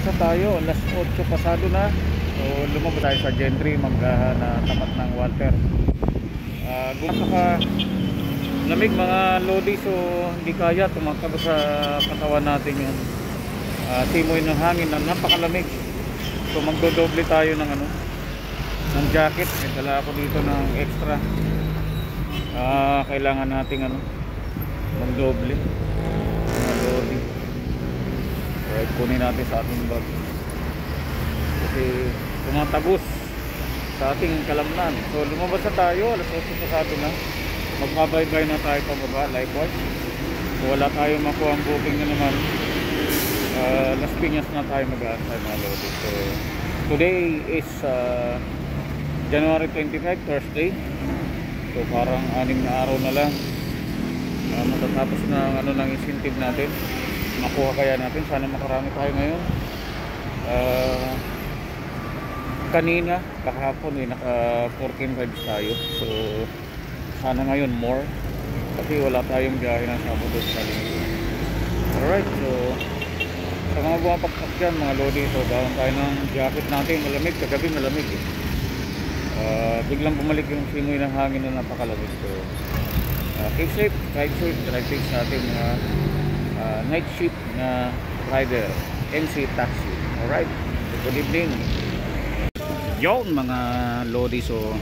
lumabas na tayo, alas 8 pasado na. So lumabas tayo sa Gentry, Manggahan na tapat ng Walter. Gumaka lamig mga lodi, so hindi kaya tumakbo sa katawan natin yung timoy ng hangin na napakalamig. So magdodoble tayo ng ng jacket. May dala ako dito ng extra. Kailangan nating magdoble mga lodi. Right, kunin natin sa ating bag kasi tumatagos sa ating kalamnan. So lumabas na tayo, alas 8 pasado na. Magbabaybay na tayo pababa, likewise. Wala tayo makuha ang booking na naman. Las Piñas na tayo mag-aantay mga lodi. So today is January 25, Thursday. So parang 6 na araw na lang matatapos na ng incentive natin. Makuha kaya natin, sana makarami tayo ngayon. Kanina kahapon naka 14 vibes tayo, so sana ngayon more kasi wala tayong biyahe ng Sabado sa linggo. Alright, so sa mga bumapagpak dyan mga lodi, so gawin tayo ng jacket natin. Malamig, kagabi malamig biglang bumalik yung simoy ng hangin na napakalamig. So keep safe, drive safe, drive safe sa ating mga night shift na rider, MC Taxi. Alright, good evening. Yon mga lodi, so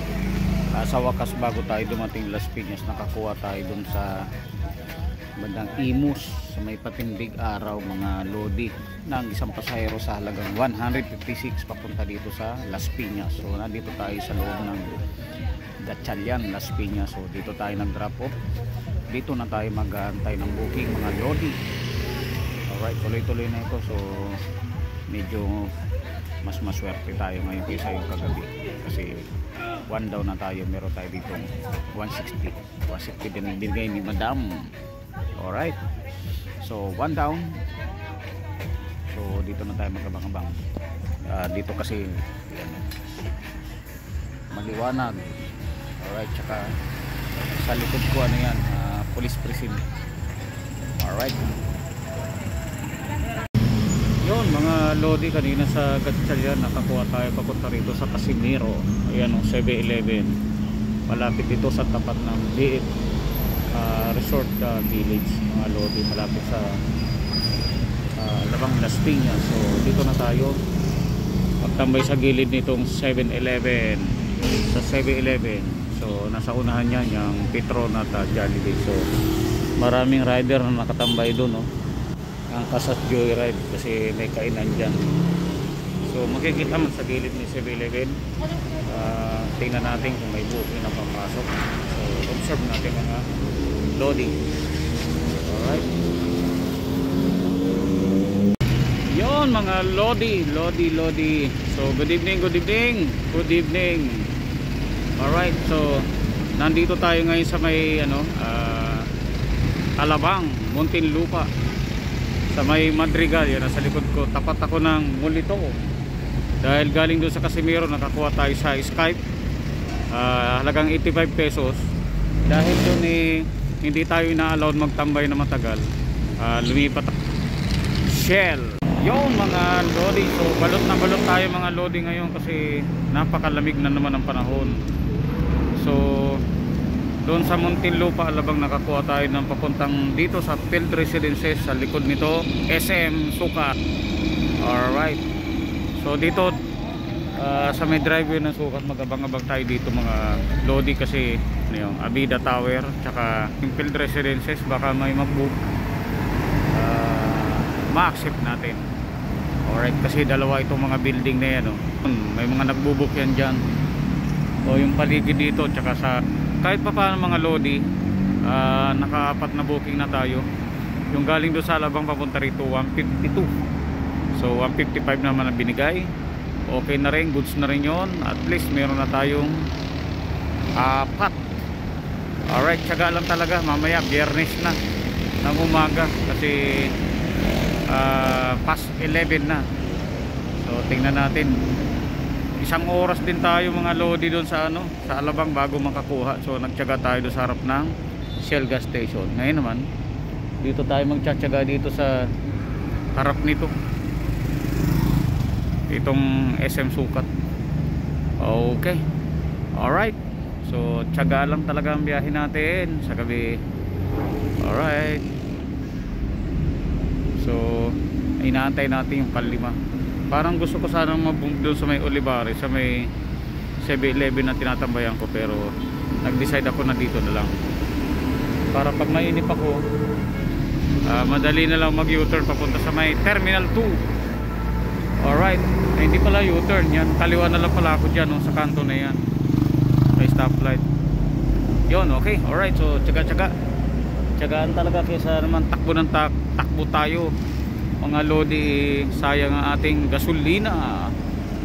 sa wakas bago tayo dumating Las Piñas, nakakuha tayo dun sa bandang Imus sa may patindig araw mga lodi ng isang pasahero sa halagang 156 papunta dito sa Las Piñas. So nandito tayo sa loob ng Gatchalian, Las Piñas. So dito tayo nag-drop off. Dito na tayo mag-aantay ng booking mga lodi. Alright, tuloy-tuloy na ito. So medyo mas maswerte tayo ngayon kaysa yung kagabi kasi 1 down na tayo. Meron tayo dito 160 din binigay ni Madam. Alright, so 1 down. So dito na tayo magkabang-abang. Dito kasi yan, maliwanag. Alright, tsaka sa likod ko yan, police precinct. Alright, yun mga lodi, kanina sa Gatchalian nakakuha tayo papunta rito sa Casimiro. Ayan o, 7-Eleven malapit dito sa tapat ng Liit Resort Village mga lodi, malapit sa Labang Las Piñas. So dito na tayo magtambay sa gilid nitong 7-Eleven. Sa 7-Eleven, so nasa unahan niya yung Petron at Jollibee. So maraming rider na nakatambay doon, no? Ang Kasat Joyride kasi may kainan dyan. So makikita man sa gilid ni 7-Eleven. Tingnan natin kung may booking na papasok. So observe natin mga lodi. Alright, yon mga lodi. So good evening. Alright, so nandito tayo ngayon sa may Alabang, Muntinlupa, sa may Madrigal. Yan nasa likod ko, tapat ako ng Mulito. Dahil galing doon sa Casimiro, nakakuha tayo sa Skype, halagang 85 pesos. Dahil doon hindi tayo ina-allowed magtambay na matagal, lumipat Shell. Yung mga lodi, so balot na balot tayo mga lodi ngayon kasi napakalamig na naman ang panahon. So doon sa Muntinlupa, Alabang, nakakuha tayo ng papuntang dito sa Field Residences. Sa likod nito SM Sukat. Alright, so dito sa may driveway ng Sukat, mag-abang-abang tayo dito mga lodi kasi yung Abida Tower tsaka yung Field Residences, baka may mag-book, ma-accept natin. Alright, kasi dalawa itong mga building na yan, may mga nagbubook yan dyan. O yung paligid dito tsaka sa kahit pa paano mga lodi, naka-4 na booking na tayo. Yung galing doon sa Alabang papunta rito 152. So 155 naman na binigay. Okay na rin, goods na rin yon. At least meron na tayong 4. Alright, tsaga lang talaga. Mamaya Biyernes na ng umaga kasi past 11 na. So tingnan natin, 1 oras din tayo mga lodi doon sa sa Alabang bago makakuha. So nagtiyaga tayo doon sa harap ng Shell gas station. Ngayon naman dito tayo magtsatsaga dito sa harap nito. itong SM Sukat. Okay, alright, so tiyaga lang talaga ang biyahe natin sa gabi. Alright, so inaantay natin yung panlima. Parang gusto ko sanang mabump doon sa may Olivares, sa may 7-Eleven na tinatambayan ko, pero nag-decide ako na dito na lang para pag mainip ako, madali na lang mag U-turn papunta sa may Terminal 2. Alright, hindi pala U-turn yan, kaliwa na lang pala ako dyan, sa kanto na yan may stoplight yun. Okay, alright, so tiyagaan talaga, kaysa naman takbo ng takbo tayo mga lodi, sayang ang ating gasolina,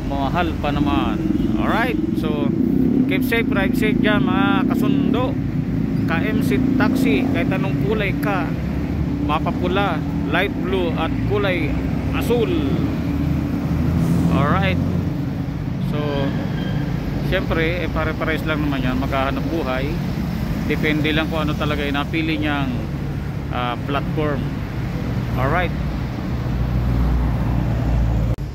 mahal pa naman. Alright, so keep safe, ride safe dyan mga kasundo. ka-MC Taxi, kahit anong kulay ka, mapapula, light blue at kulay asul. Alright, so syempre pare-pares lang naman yan, maghahanap buhay, depende lang kung ano talaga yung napili niyang platform. Alright,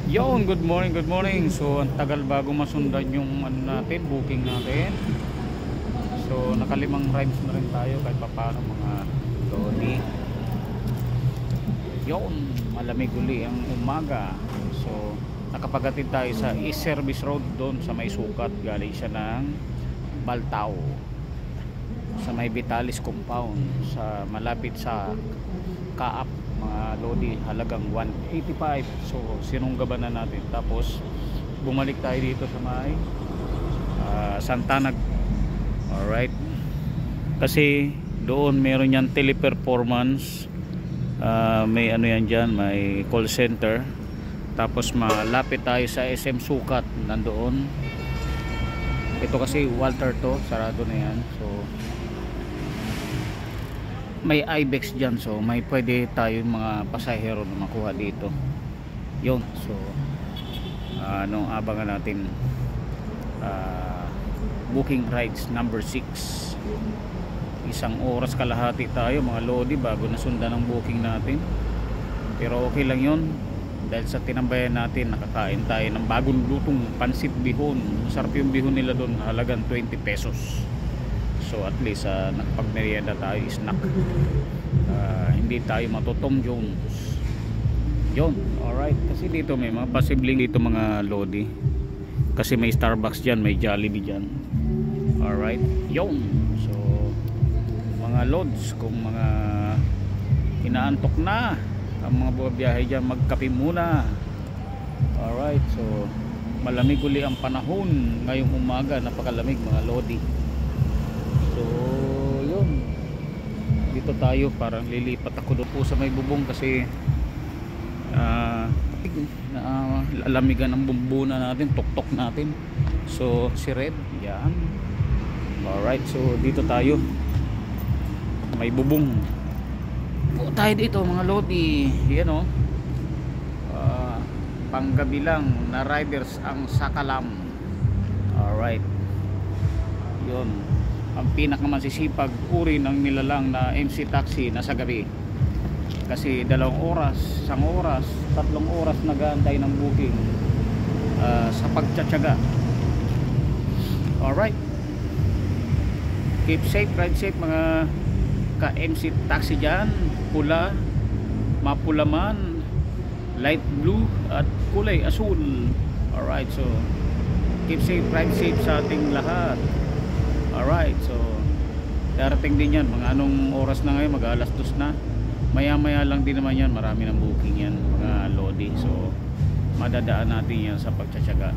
yon, good morning, good morning. So ang tagal bago masundan yung ano natin, booking natin. So nakalimang rides na rin tayo kahit paano mga lodi. Yon, malamig uli ang umaga. So nakapagatid tayo sa East Service Road doon sa may Sukat. Galing siya ng Baltao sa may Vitalis Compound, sa malapit sa Kaap mga lodi, halagang 185. So sinunggaban na natin, tapos bumalik tayo dito sa may Santanag. Alright, kasi doon meron yan teleperformance, may ano yan dyan, may call center. Tapos malapit tayo sa SM Sukat, nandoon. Ito kasi Walter to, sarado na yan. So may Ibex dyan, so may pwede tayo mga pasahero na makuha dito. Yun, so anong abangan natin, booking rides number 6. Isang oras kalahati tayo mga lodi bago nasundan ang booking natin, pero okay lang yun dahil sa tinambayan natin. Nakakain tayo ng bagong lutong pansit bihon. Masarap yung bihon nila doon, halagang 20 pesos. So at least nakapagmerienda tayo, snack, hindi tayo matotom Jones. Yun, alright, kasi dito may mga posibleng dito mga lodi, kasi may Starbucks dyan, may Jollibee dyan. Alright, yun. So mga lods, kung mga inaantok na ang mga bumabiyahe dyan, magkape muna. Alright, so malamig uli ang panahon ngayong umaga, napakalamig mga lodi. So yun, dito tayo, parang lilipat ako doon po sa may bubong kasi alamigan ang bumbunan natin, tuktok natin. So si Red yan. Alright, so dito tayo may bubong po tayo dito mga lodi. Yan o, panggabi lang na riders ang Sakalam. Alright, yun ang pinakamasisipag uri ng nilalang na MC Taxi na sa gabi, kasi 2 oras, 1 oras, 3 oras nag-aantay ng booking sa pagtsatsaga. Alright, keep safe, ride safe mga ka-MC Taxi dyan. Pula, mapula man, light blue at kulay asul. Alright, so keep safe, ride safe sa ating lahat. Alright, so darating din yan, mga anong oras na ngayon, mag-alas 2 na. Maya maya lang din naman yan, marami ng booking yan mga lodi. So madadaan natin yan sa pagtsatsaga.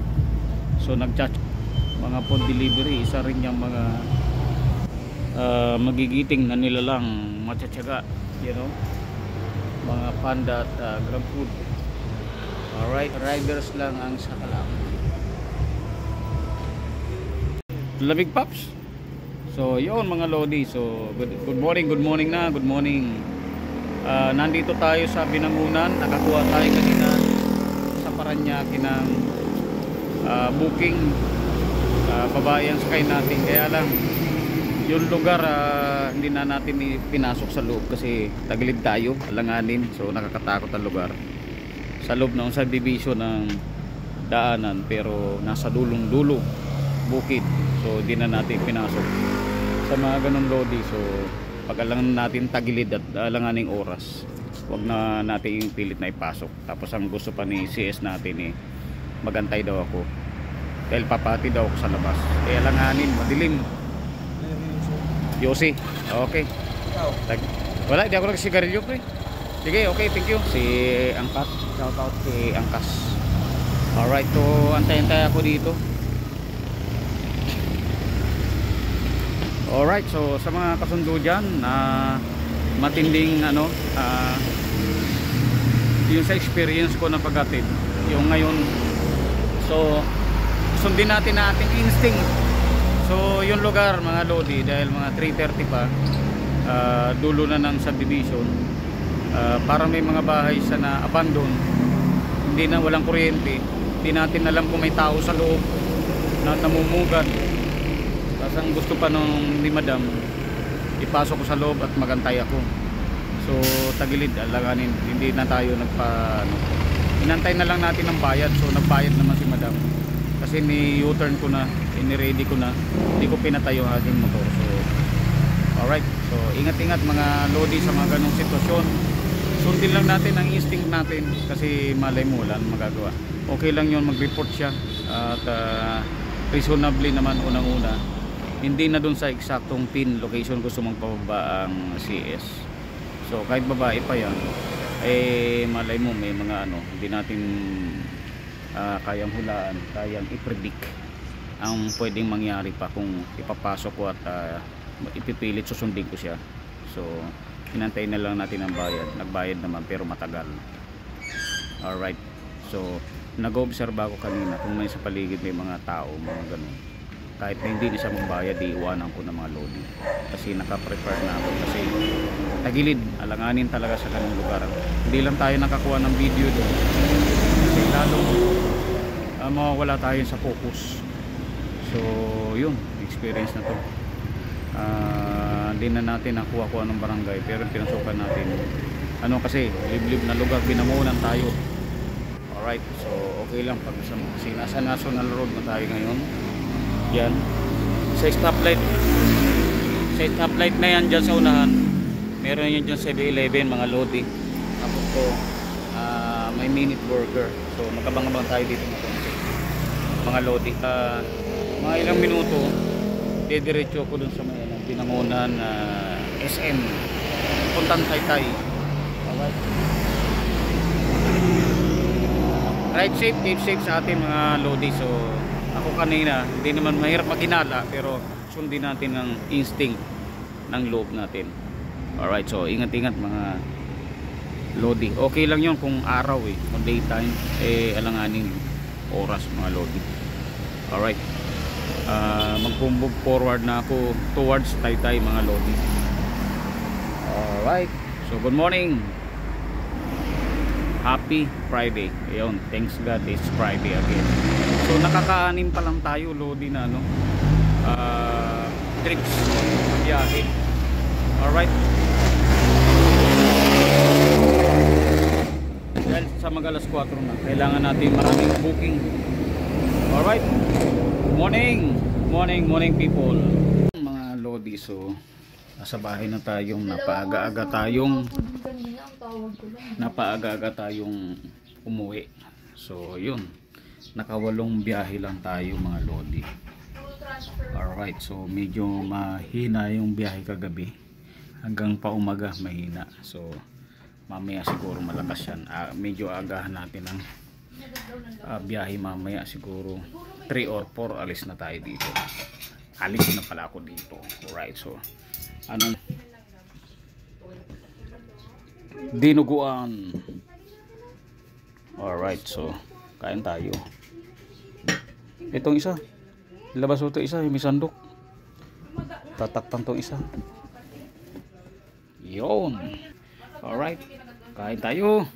So mga food delivery, isa rin yung mga magigiting na nilalang matsatsaga, you know, mga Panda at Grab Food. Alright, riders lang ang Sakalam. Lamig Pops. So yun mga lodi, so good morning na, good morning. Nandito tayo sa Binangunan, nakakuha tayo kanina sa Paranaque ng booking, babae ang sakay natin. Kaya lang yung lugar hindi na natin pinasok sa loob kasi tagilid tayo, alanganin. So nakakatakot ang lugar sa loob ng subdivision ng daanan, pero nasa dulong dulo bukid, so di na natin pinasok sa mga ganun lodi. So pag alangan natin tagilid at alanganing oras, wag na natin yung pilit na ipasok. Tapos ang gusto pa ni CS natin magantay daw ako dahil papati daw ako sa labas, alanganin, madilim. Yosi, okay. Wala, di ako nagsigarilyo pre. Sige, okay, thank you. Si Angkat, shout out si Angkas. Alright, so antay-antay ako dito. Alright, so sa mga kasundo dyan, matinding yung sa experience ko na paghatid, yung ngayon, so sundin natin na ating instinct. So yung lugar mga lodi, dahil mga 3:30 pa, dulo na ng subdivision, para may mga bahay sa na abandon, hindi na, walang kuryente, hindi natin alam kung may tao sa loob na namumugan. Tapos ang gusto pa nung ni madam, ipasok ko sa loob at magantay ako. So tagilid, alanganin, hindi na tayo inantay na lang natin ang bayad. So nagbayad naman si madam kasi ni-U-turn ko na, ini-ready ko na, hindi ko pinatay yung aking motor. So alright, so ingat-ingat mga lodi sa mga ganong sitwasyon. Sundin lang natin ang instinct natin kasi malay mo wala magagawa. Okay lang yun, mag-report siya at reasonably naman unang-una, hindi na dun sa eksaktong pin location gusto mong pababa ang CS. So kahit babae pa yan, malay mo may mga hindi natin kayang hulaan, kayang i-predict ang pwedeng mangyari pa kung ipapasok ko at ipipilit susundin ko siya. So inantay na lang natin ang bayad. Nagbayad naman pero matagal. Alright, so nag-observe ako kanina kung may sa paligid may mga tao, mga ganun, kahit na hindi na siya magbayad, iiwanan ko ng mga lodi kasi naka-prepare na ako. Kasi tagilid, alanganin talaga sa ganung lugar. Hindi lang tayo nakakuha ng video doon kasi lalo mawawala tayo sa focus. So yun, experience na to. Hindi na natin nakuha ko anong barangay, pero pinasukan natin kasi liblib na lugar, binamunan tayo. Alright, so okay lang pag kasi nasa National Road na tayo ngayon. Yan sa stoplight na yan dyan sa unahan, meron yan dyan 7-Eleven mga lodi. Tapos to may minute burger, so magkabang-abang tayo dito mga lodi. Mga ilang minuto didiretso ko dun sa may binangunan SM puntang Taytay. Alright, ride safe, keep safe sa ating mga lodi. So ako kanina, hindi naman mahirap maghinala, pero sundin natin ang instinct ng loob natin. Alright, so ingat-ingat mga lodi. Okay lang yun kung araw kung daytime, alanganing oras mga lodi. Alright, mag-move forward na ako towards Taytay mga lodi. Alright, so good morning, happy Friday. Ayun, thanks God it's Friday again. So nakaka-anim pa lang tayo lodi na trips biyahe. Alright, dahil sa mag-alas 4 na, kailangan natin maraming booking. Alright, morning people mga lodi. So nasa bahay na tayong napaaga-aga tayong umuwi. So yun, nakawalong biyahe lang tayo mga lodi. Alright, so medyo mahina yung biyahe kagabi, hanggang paumaga mahina. So mamaya siguro malakas yan. Medyo agahan natin ang biyahe mamaya, siguro 3 or 4 alis na tayo dito. Alis na pala ako dito. Alright, so dinuguan. Alright, so kain tayo. Itong isa, ilabas ito isa, may sandok. Tatakpan tong isa. Yun. Alright, kain tayo.